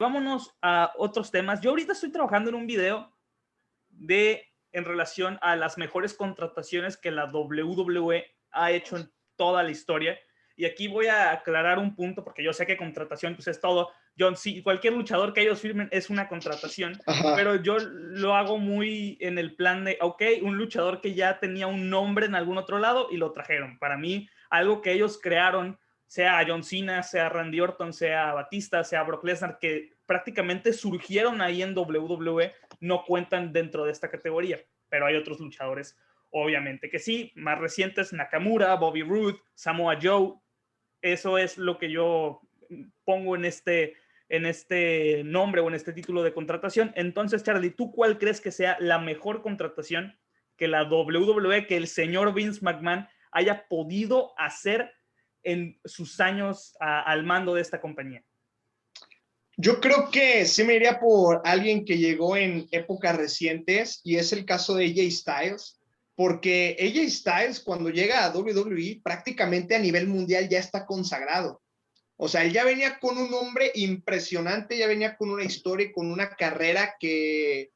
vámonos a otros temas. Yo ahorita estoy trabajando en un video en relación a las mejores contrataciones que la WWE ha hecho en toda la historia. Y aquí voy a aclarar un punto, porque yo sé que contratación pues es todo. Cualquier luchador que ellos firmen es una contratación. Ajá. Pero yo lo hago muy en el plan de, ok, un luchador que ya tenía un nombre en algún otro lado y lo trajeron. Para mí, algo que ellos crearon, sea John Cena, sea Randy Orton, sea Batista, sea Brock Lesnar, que prácticamente surgieron ahí en WWE, no cuentan dentro de esta categoría. Pero hay otros luchadores, obviamente que sí, más recientes, Nakamura, Bobby Roode, Samoa Joe. Eso es lo que yo pongo en este nombre o en este título de contratación. Entonces, Charlie, ¿tú cuál crees que sea la mejor contratación que la WWE, que el señor Vince McMahon haya podido hacer en sus años al mando de esta compañía? Yo creo que sí me iría por alguien que llegó en épocas recientes, y es el caso de AJ Styles, porque AJ Styles cuando llega a WWE prácticamente a nivel mundial ya está consagrado. O sea, él ya venía con un nombre impresionante, ya venía con una historia y con una carrera que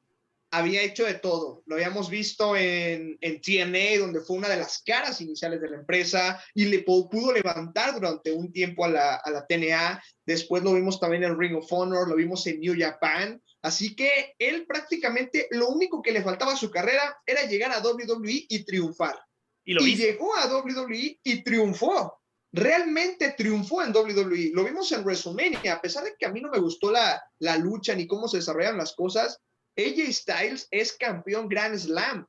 había hecho de todo. Lo habíamos visto en TNA, donde fue una de las caras iniciales de la empresa y le pudo levantar durante un tiempo a la TNA. Después lo vimos también en Ring of Honor, lo vimos en New Japan. Así que él prácticamente lo único que le faltaba a su carrera era llegar a WWE y triunfar. Y llegó a WWE y triunfó. Realmente triunfó en WWE. Lo vimos en WrestleMania. A pesar de que a mí no me gustó la lucha ni cómo se desarrollan las cosas, AJ Styles es campeón Grand Slam.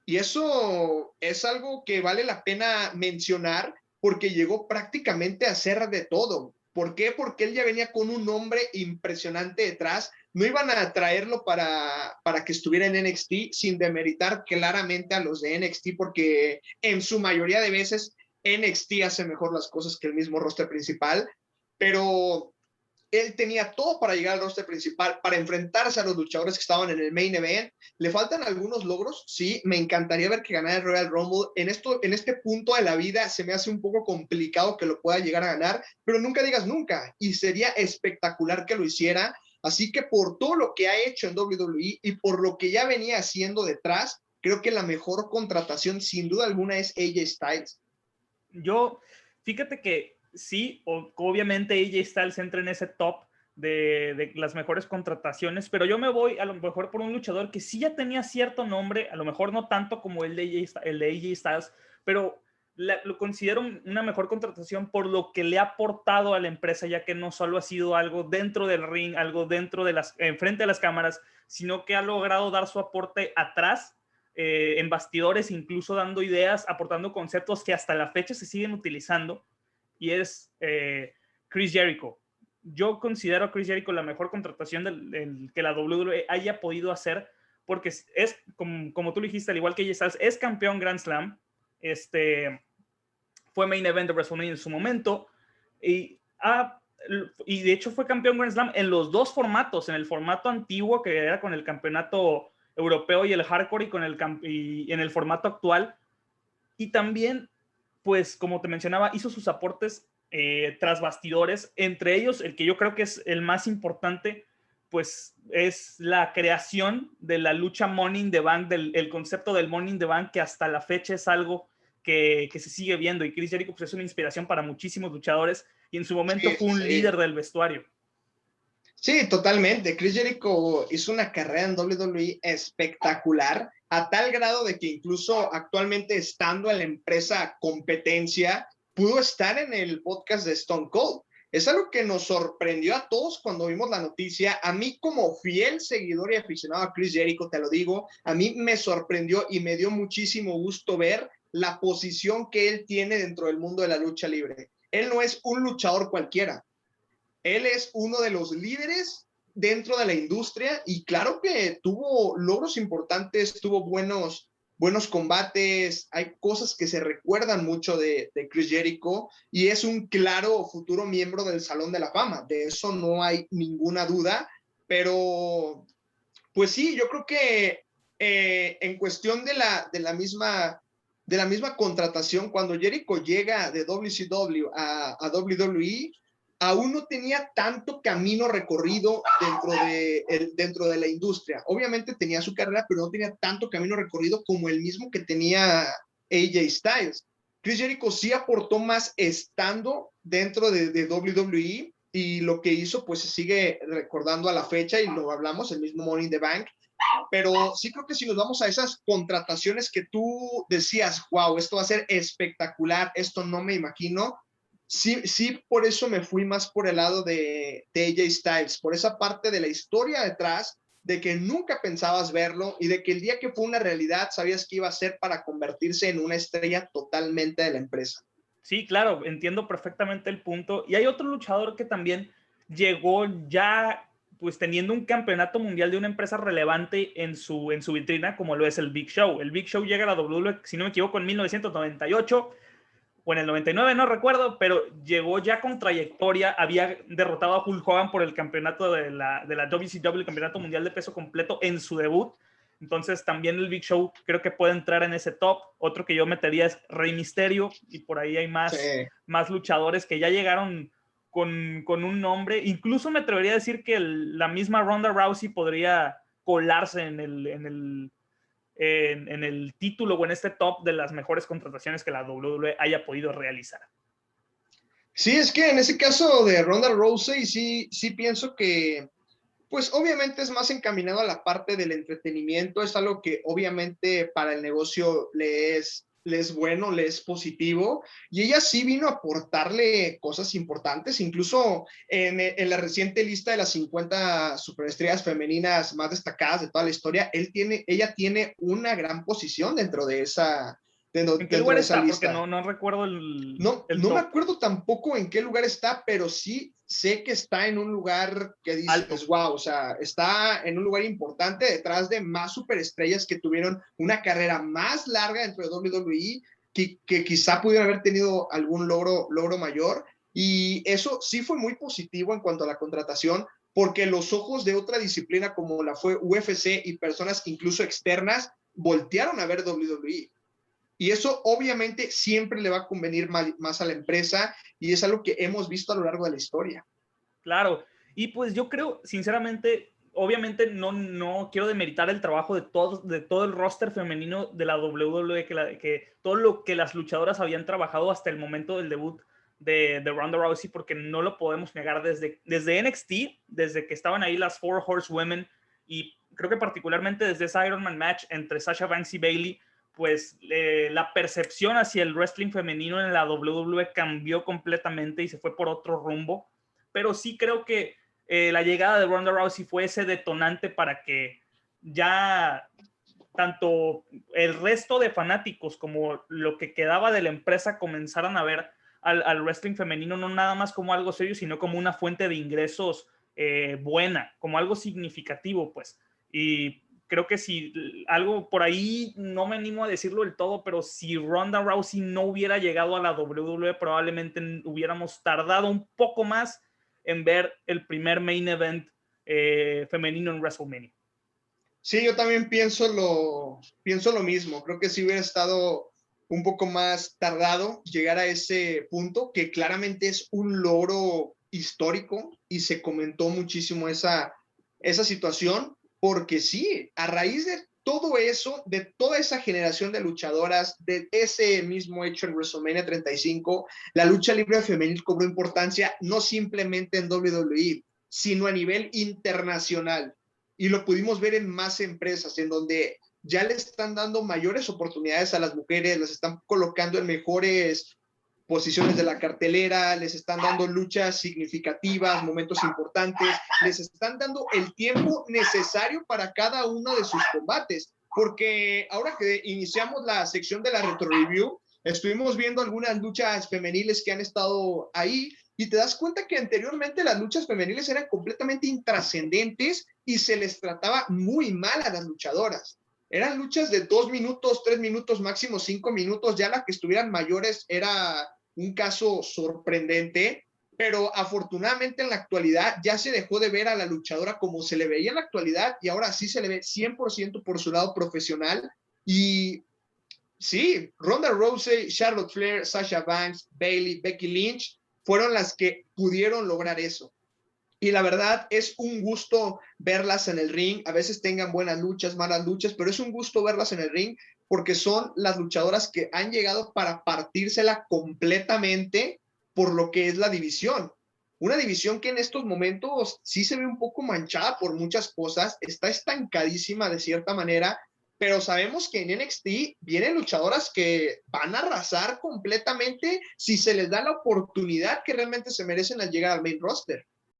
Y eso es algo que vale la pena mencionar porque llegó prácticamente a hacer de todo. ¿Por qué? Porque él ya venía con un nombre impresionante detrás. No iban a traerlo para que estuviera en NXT, sin demeritar claramente a los de NXT, porque en su mayoría de veces NXT hace mejor las cosas que el mismo roster principal, pero él tenía todo para llegar al roster principal, para enfrentarse a los luchadores que estaban en el main event. Le faltan algunos logros, sí, me encantaría ver que ganara el Royal Rumble. En este punto de la vida se me hace un poco complicado que lo pueda llegar a ganar, pero nunca digas nunca, y sería espectacular que lo hiciera. Así que por todo lo que ha hecho en WWE y por lo que ya venía haciendo detrás, creo que la mejor contratación sin duda alguna es AJ Styles. Fíjate que sí, obviamente AJ Styles entra en ese top de las mejores contrataciones, pero yo me voy a lo mejor por un luchador que sí ya tenía cierto nombre, a lo mejor no tanto como el de AJ Styles, pero lo considero una mejor contratación por lo que le ha aportado a la empresa, ya que no solo ha sido algo dentro del ring, algo dentro de enfrente de las cámaras, sino que ha logrado dar su aporte atrás, en bastidores, incluso dando ideas, aportando conceptos que hasta la fecha se siguen utilizando, y es Chris Jericho. Yo considero a Chris Jericho la mejor contratación que la WWE haya podido hacer, porque es como tú lo dijiste, al igual que ella, es campeón Grand Slam, fue main event de WrestleMania en su momento, y de hecho fue campeón Grand Slam en los dos formatos, en el formato antiguo, que era con el campeonato europeo y el hardcore, y en el formato actual. Y también, pues, como te mencionaba, hizo sus aportes tras bastidores, entre ellos el que yo creo que es el más importante, pues es la creación de la lucha Money in the Bank, el concepto del Money in the Bank, que hasta la fecha es algo que se sigue viendo, y Chris Jericho pues, es una inspiración para muchísimos luchadores, y en su momento fue un líder del vestuario. Sí, totalmente. Chris Jericho hizo una carrera en WWE espectacular, a tal grado de que incluso actualmente estando en la empresa competencia, pudo estar en el podcast de Stone Cold. Es algo que nos sorprendió a todos cuando vimos la noticia. A mí, como fiel seguidor y aficionado a Chris Jericho, te lo digo, a mí me sorprendió y me dio muchísimo gusto ver la posición que él tiene dentro del mundo de la lucha libre. Él no es un luchador cualquiera. Él es uno de los líderes dentro de la industria, y claro que tuvo logros importantes, tuvo buenos combates. Hay cosas que se recuerdan mucho de Chris Jericho, y es un claro futuro miembro del Salón de la Fama. De eso no hay ninguna duda, pero pues sí, yo creo que en cuestión de la misma contratación, cuando Jericho llega de WCW a WWE, aún no tenía tanto camino recorrido dentro de la industria. Obviamente tenía su carrera, pero no tenía tanto camino recorrido como el mismo que tenía AJ Styles. Chris Jericho sí aportó más estando dentro de WWE, y lo que hizo pues se sigue recordando a la fecha, y lo hablamos, el mismo Money in the Bank. Pero sí creo que si nos vamos a esas contrataciones que tú decías, wow, esto va a ser espectacular, esto no me imagino, sí, por eso me fui más por el lado de AJ Styles, por esa parte de la historia detrás, de que nunca pensabas verlo y de que el día que fue una realidad sabías que iba a ser para convertirse en una estrella totalmente de la empresa. Sí, claro, entiendo perfectamente el punto. Y hay otro luchador que también llegó ya pues teniendo un campeonato mundial de una empresa relevante en su vitrina, como lo es el Big Show. El Big Show llega a la WWE, si no me equivoco, en 1998 o en el 99, no recuerdo, pero llegó ya con trayectoria, había derrotado a Hulk Hogan por el campeonato de la WCW, el campeonato mundial de peso completo, en su debut. Entonces también el Big Show creo que puede entrar en ese top. Otro que yo metería es Rey Mysterio, y por ahí hay más luchadores que ya llegaron con un nombre. Incluso me atrevería a decir que la misma Ronda Rousey podría colarse en el título o en este top de las mejores contrataciones que la WWE haya podido realizar. Sí, es que en ese caso de Ronda Rousey sí pienso que pues obviamente es más encaminado a la parte del entretenimiento, es algo que obviamente para el negocio le es bueno, le es positivo, y ella sí vino a aportarle cosas importantes, incluso en la reciente lista de las 50 superestrellas femeninas más destacadas de toda la historia, ella tiene una gran posición dentro de esa, ¿En qué lugar de esa está? Porque lista. no recuerdo No me top acuerdo tampoco en qué lugar está, pero sí sé que está en un lugar que alto. dices, wow, o sea, está en un lugar importante detrás de más superestrellas que tuvieron una carrera más larga dentro de WWE, que quizá pudieron haber tenido algún logro mayor. Y eso sí fue muy positivo en cuanto a la contratación, porque los ojos de otra disciplina como la fue UFC y personas incluso externas voltearon a ver WWE. Y eso obviamente siempre le va a convenir más a la empresa, y es algo que hemos visto a lo largo de la historia. Claro, y pues yo creo, sinceramente, obviamente no quiero demeritar el trabajo de todo el roster femenino de la WWE, que todo lo que las luchadoras habían trabajado hasta el momento del debut de Ronda Rousey, porque no lo podemos negar desde NXT, desde que estaban ahí las Four Horsewomen, y creo que particularmente desde ese Iron Man match entre Sasha Banks y Bayley, pues la percepción hacia el wrestling femenino en la WWE cambió completamente y se fue por otro rumbo. Pero sí creo que la llegada de Ronda Rousey fue ese detonante para que ya tanto el resto de fanáticos como lo que quedaba de la empresa comenzaran a ver al wrestling femenino no nada más como algo serio, sino como una fuente de ingresos buena, como algo significativo, pues. Y creo que si algo por ahí, no me animo a decirlo del todo, pero si Ronda Rousey no hubiera llegado a la WWE, probablemente hubiéramos tardado un poco más en ver el primer main event femenino en WrestleMania. Sí, yo también pienso lo mismo. Creo que si hubiera estado un poco más tardado llegar a ese punto, que claramente es un logro histórico, y se comentó muchísimo esa situación, porque sí, a raíz de todo eso, de toda esa generación de luchadoras, de ese mismo hecho en WrestleMania 35, la lucha libre femenil cobró importancia no simplemente en WWE, sino a nivel internacional. Y lo pudimos ver en más empresas, en donde ya le están dando mayores oportunidades a las mujeres, las están colocando en mejores posiciones de la cartelera, les están dando luchas significativas, momentos importantes, les están dando el tiempo necesario para cada uno de sus combates, porque ahora que iniciamos la sección de la retro review, estuvimos viendo algunas luchas femeniles que han estado ahí, y te das cuenta que anteriormente las luchas femeniles eran completamente intrascendentes y se les trataba muy mal a las luchadoras. Eran luchas de 2 minutos, 3 minutos, máximo 5 minutos. Ya las que estuvieran mayores era un caso sorprendente, pero afortunadamente en la actualidad ya se dejó de ver a la luchadora como se le veía en la actualidad, y ahora sí se le ve 100% por su lado profesional. Y sí, Ronda Rousey, Charlotte Flair, Sasha Banks, Bayley, Becky Lynch fueron las que pudieron lograr eso. Y la verdad es un gusto verlas en el ring. A veces tengan buenas luchas, malas luchas, pero es un gusto verlas en el ring porque son las luchadoras que han llegado para partírsela completamente por lo que es la división. Una división que en estos momentos sí se ve un poco manchada por muchas cosas, está estancadísima de cierta manera, pero sabemos que en NXT vienen luchadoras que van a arrasar completamente si se les da la oportunidad que realmente se merecen al llegar al main roster.